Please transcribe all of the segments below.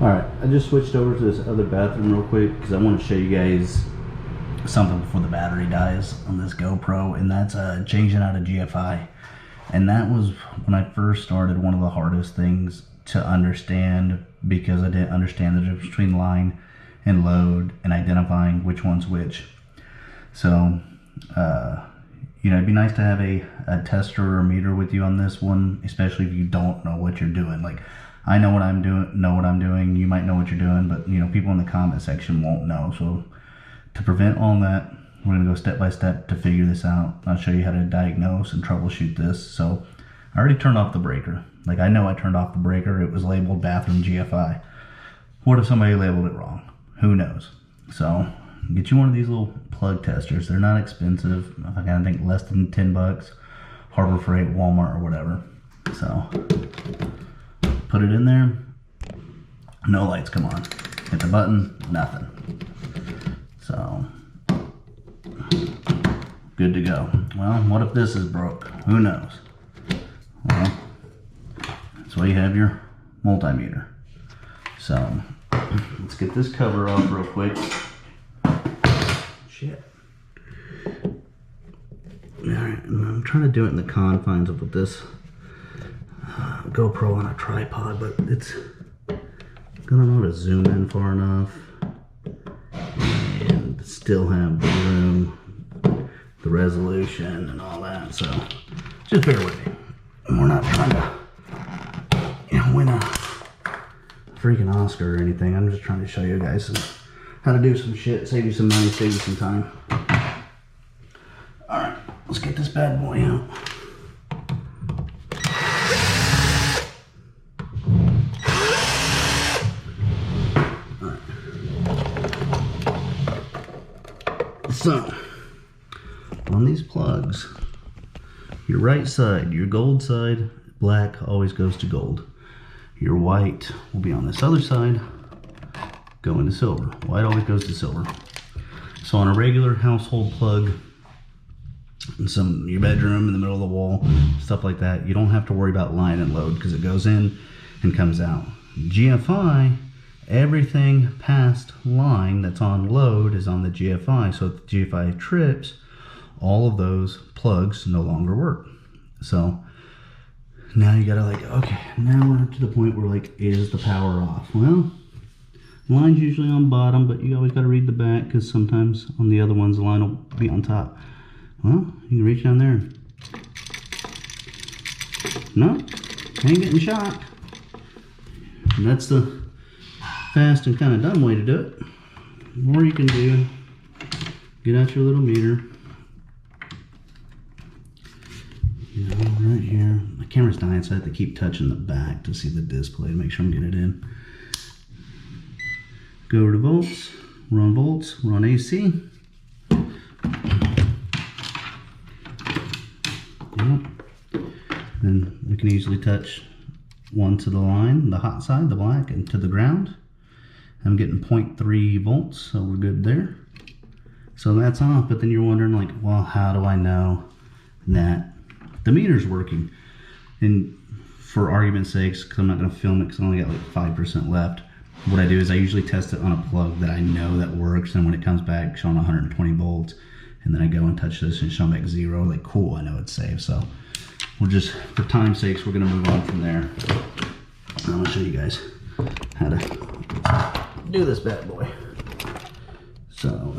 Alright, I just switched over to this other bathroom real quick because I want to show you guys something before the battery dies on this GoPro, and that's changing out a GFI. And that was, when I first started, one of the hardest things to understand because I didn't understand the difference between line and load and identifying which one's which. So, you know, it'd be nice to have a tester or a meter with you on this one, especially if you don't know what you're doing. Like, I know what I'm doing, you might know what you're doing, but you know, people in the comment section won't know. So to prevent all that, we're gonna go step by step to figure this out. I'll show you how to diagnose and troubleshoot this. So I already turned off the breaker. Like, I know I turned off the breaker. It was labeled bathroom GFI. What if somebody labeled it wrong? Who knows? So get you one of these little plug testers. They're not expensive. I kind of think less than 10 bucks. Harbor Freight, Walmart, or whatever. So put it in there. No lights come on. Hit the button, nothing. So good to go. Well, what if this is broke? Who knows? Well, that's why you have your multimeter. So let's get this cover off real quick. Shit. Alright, I'm trying to do it in the confines of this GoPro on a tripod, but it's gonna know how to zoom in far enough and still have the room, the resolution, and all that. So just bear with me. We're not trying to, you know, win a freaking Oscar or anything. I'm just trying to show you guys how to do some shit, save you some money, save you some time. Alright, let's get this bad boy out. Alright. So, on these plugs, your right side, your gold side, black always goes to gold. Your white will be on this other side, going to silver. White always goes to silver. So on a regular household plug, in your bedroom, in the middle of the wall, stuff like that, you don't have to worry about line and load because it goes in and comes out. GFI, everything past line that's on load is on the GFI. So if the GFI trips, all of those plugs no longer work. So now you gotta like, okay, now we're up to the point where like, is the power off? Well, the line's usually on bottom, but you always gotta read the back because sometimes on the other ones, the line will be on top. Well, you can reach down there. No, ain't getting shocked. And that's the fast and kind of dumb way to do it. Or you can do, get out your little meter. You know, right here. My camera's dying, so I have to keep touching the back to see the display to make sure I'm getting it in. Go over to volts. We're on volts. We're on AC. Yep. Then we can easily touch one to the line, the hot side, the black, and to the ground. I'm getting 0.3 volts, so we're good there. So that's off, but then you're wondering like, well, how do I know that the meter's working? And for argument's sake, because I'm not going to film it because I only got like 5% left, what I do is I usually test it on a plug that I know that works, and when it comes back showing 120 volts, and then I go and touch this and show back 0, like cool, I know it's safe. So we'll just, for time's sakes, we're going to move on from there. I'm going to show you guys how to do this bad boy. So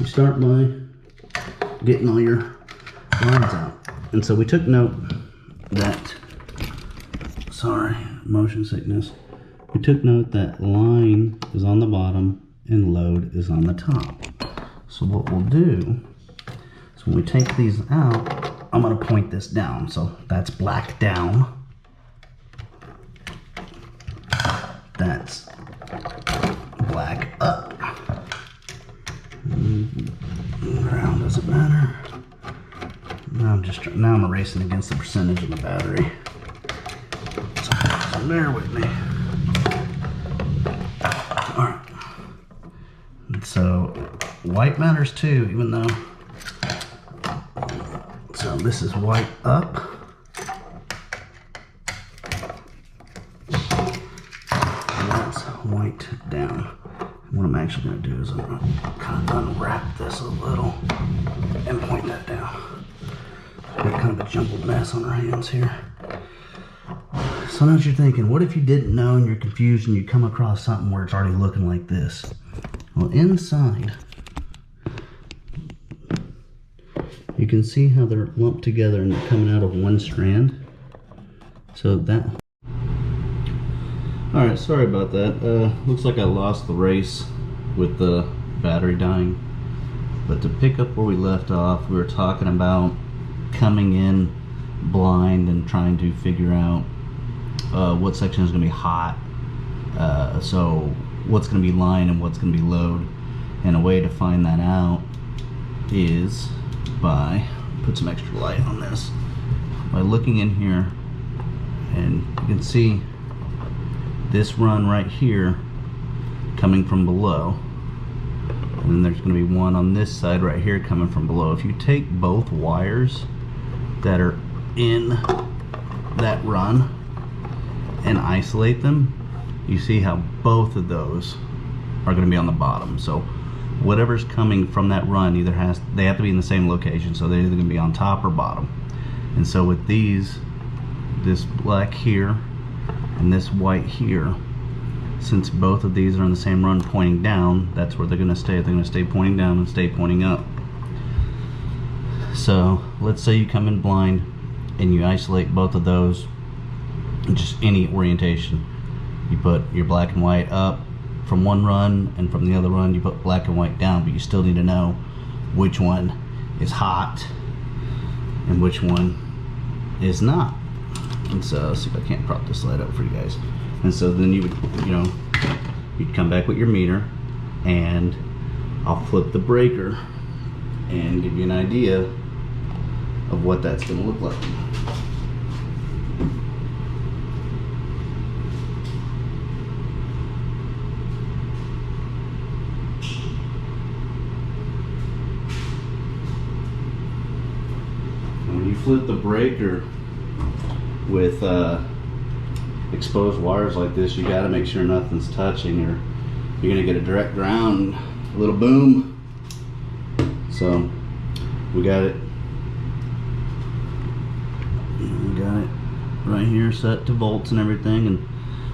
you start by getting all your lines out. And so we took note that, sorry, motion sickness. We took note that line is on the bottom and load is on the top. So what we'll do is when we take these out, I'm going to point this down. So that's black down. That's black up. Ground doesn't matter. Now I'm erasing against the percentage of the battery. So bear with me. Alright. So white matters too, even though. So this is white up. white down. What I'm actually going to do is I'm going to kind of unwrap this a little and point that down. We're kind of a jumbled mess on our hands here. Sometimes you're thinking, what if you didn't know and you're confused and you come across something where it's already looking like this? Well, inside, you can see how they're lumped together and they're coming out of one strand. So that... Alright, sorry about that. Looks like I lost the race with the battery dying. But to pick up where we left off, we were talking about coming in blind and trying to figure out what section is going to be hot. So what's going to be line and what's going to be load. And a way to find that out is by, put some extra light on this, by looking in here, and you can see this run right here coming from below, and then there's going to be one on this side right here coming from below. If you take both wires that are in that run and isolate them, you see how both of those are going to be on the bottom. So whatever's coming from that run they have to be in the same location, so they're either going to be on top or bottom. And so with these, this black here and this white here, since both of these are on the same run pointing down, that's where they're going to stay. They're going to stay pointing down and stay pointing up. So let's say you come in blind and you isolate both of those, just any orientation. You put your black and white up from one run, and from the other run you put black and white down, but you still need to know which one is hot and which one is not. And so let's see if I can't prop this light up for you guys. And so then you would, you'd come back with your meter, and I'll flip the breaker and give you an idea of what that's going to look like. And when you flip the breaker with exposed wires like this, you got to make sure nothing's touching, or you're going to get a direct ground, a little boom. So we got it right here set to volts and everything, and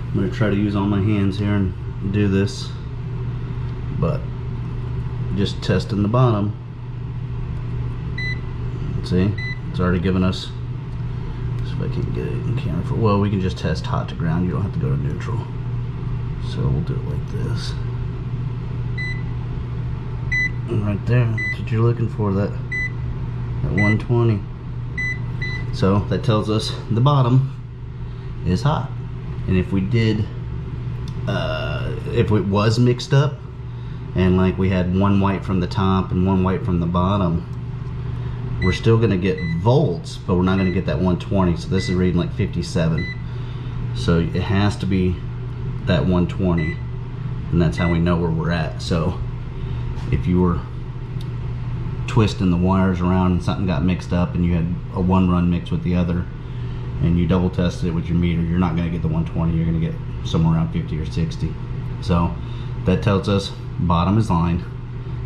I'm going to try to use all my hands here and do this, but just testing the bottom. See, it's already given us, if I can get it in camera for, well, we can just test hot to ground. You don't have to go to neutral. So we'll do it like this. And right there, that's what you're looking for, that 120. So that tells us the bottom is hot. And if we did, if it was mixed up, and like we had one white from the top and one white from the bottom, we're still going to get volts, but we're not going to get that 120. So this is reading like 57. So it has to be that 120, and that's how we know where we're at. So if you were twisting the wires around and something got mixed up and you had a one run mixed with the other, and you double tested it with your meter, you're not going to get the 120. You're going to get somewhere around 50 or 60. So that tells us bottom is line,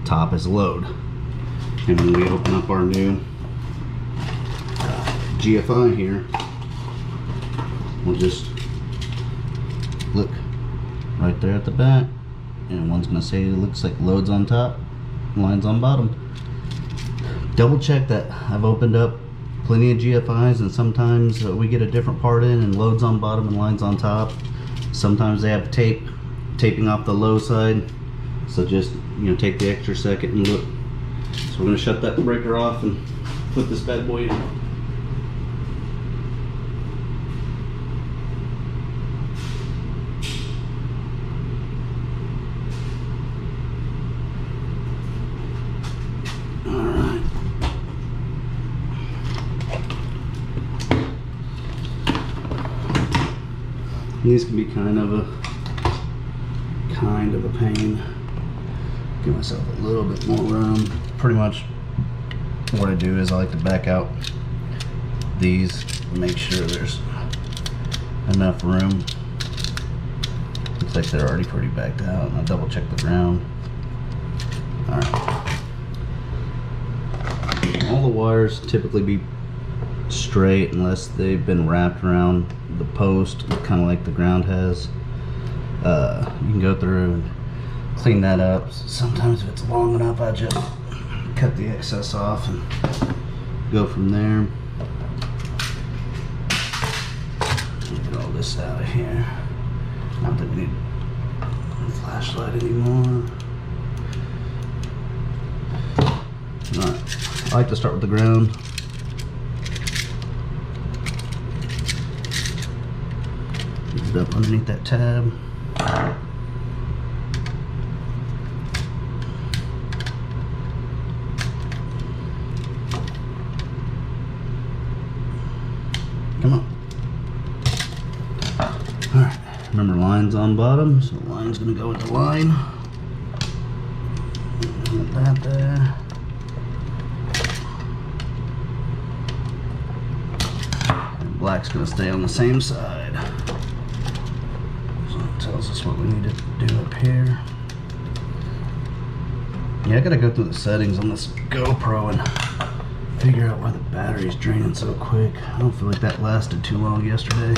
top is load. And when we open up our new GFI here, we'll just look right there at the back, and one's going to say it looks like loads on top, lines on bottom. Double check that. I've opened up plenty of GFIs, and sometimes we get a different part in and loads on bottom and lines on top. Sometimes they have taping off the low side, so just take the extra second and look. So we're going to shut that breaker off and put this bad boy in. Alright. These can be kind of a pain. Give myself a little bit more room. Pretty much what I do is I like to back out these and make sure there's enough room. Looks like they're already pretty backed out. I'll double check the ground. Alright. All the wires typically be straight unless they've been wrapped around the post, kind of like the ground has. You can go through and clean that up. Sometimes if it's long enough, I just cut the excess off and go from there. Get all this out of here. Not that we need a flashlight anymore. Alright, I like to start with the ground. Get it up underneath that tab. Come on. Alright, remember line's on bottom, so the line's gonna go with the line. Get that there. And black's gonna stay on the same side. So it tells us what we need to do up here. Yeah, I gotta go through the settings on this GoPro and figure out why the battery's draining so quick. I don't feel like that lasted too long yesterday.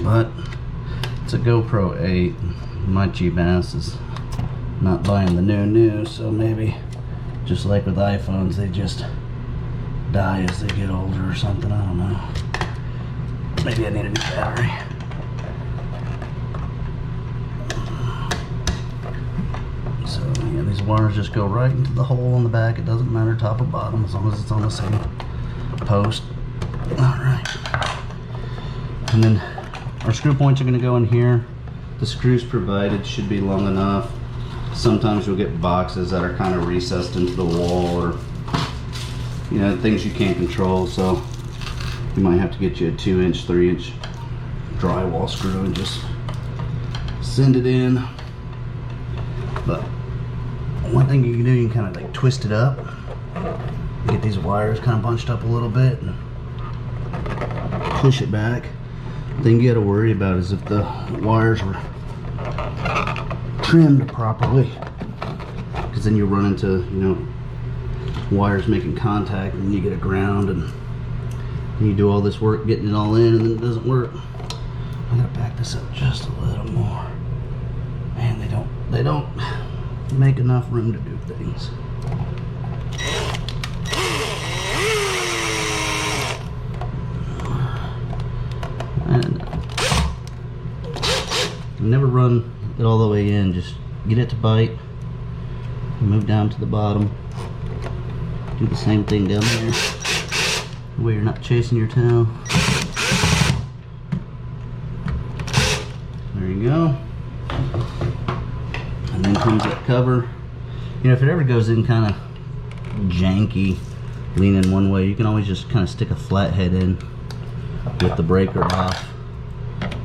But it's a GoPro 8. My cheap ass is not buying the new, so maybe just like with iPhones, they just die as they get older or something. I don't know. Maybe I need a new battery. So yeah, these wires just go right into the hole on the back. It doesn't matter top or bottom as long as it's on the same post. Alright. And then our screw points are going to go in here. The screws provided should be long enough. Sometimes you'll get boxes that are kind of recessed into the wall, or you know, things you can't control, so you might have to get you a 2-inch, 3-inch drywall screw and just send it in. But one thing you can do, you can kind of like twist it up, get these wires kind of bunched up a little bit and push it back. The thing you got to worry about is if the wires were trimmed properly, because then you run into, you know, wires making contact and you get a ground and you do all this work getting it all in and then it doesn't work. I'm gonna back this up just a little more. Man, they don't make enough room to do things. And never run it all the way in, just get it to bite, move down to the bottom, do the same thing down there, that way you're not chasing your tail. There you go. And then comes that cover. You know, if it ever goes in kind of janky, leaning one way, you can always just kind of stick a flathead in with the breaker off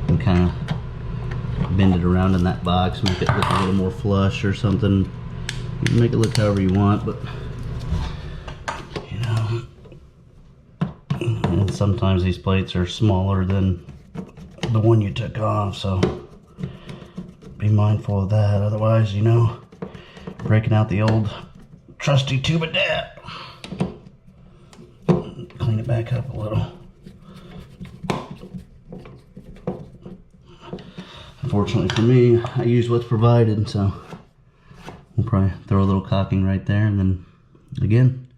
and kind of bend it around in that box, make it look a little more flush or something. You can make it look however you want, but you know, and sometimes these plates are smaller than the one you took off, so be mindful of that. Otherwise, you know, breaking out the old trusty tube of dat. Clean it back up a little. Unfortunately for me, I use what's provided, so we'll probably throw a little caulking right there, and then again,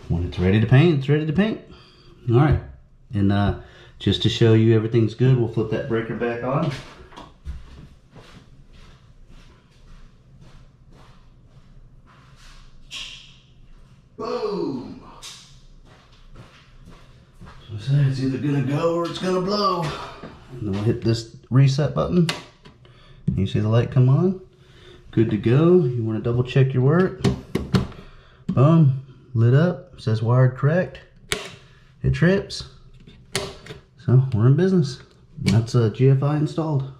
when it's ready to paint, it's ready to paint. All right, and just to show you everything's good, we'll flip that breaker back on. Boom! So I say it's either gonna go or it's gonna blow. And then we'll hit this reset button. You see the light come on? Good to go. You want to double check your work. Boom, lit up, says wired correct. It trips. So we're in business. That's a GFI installed.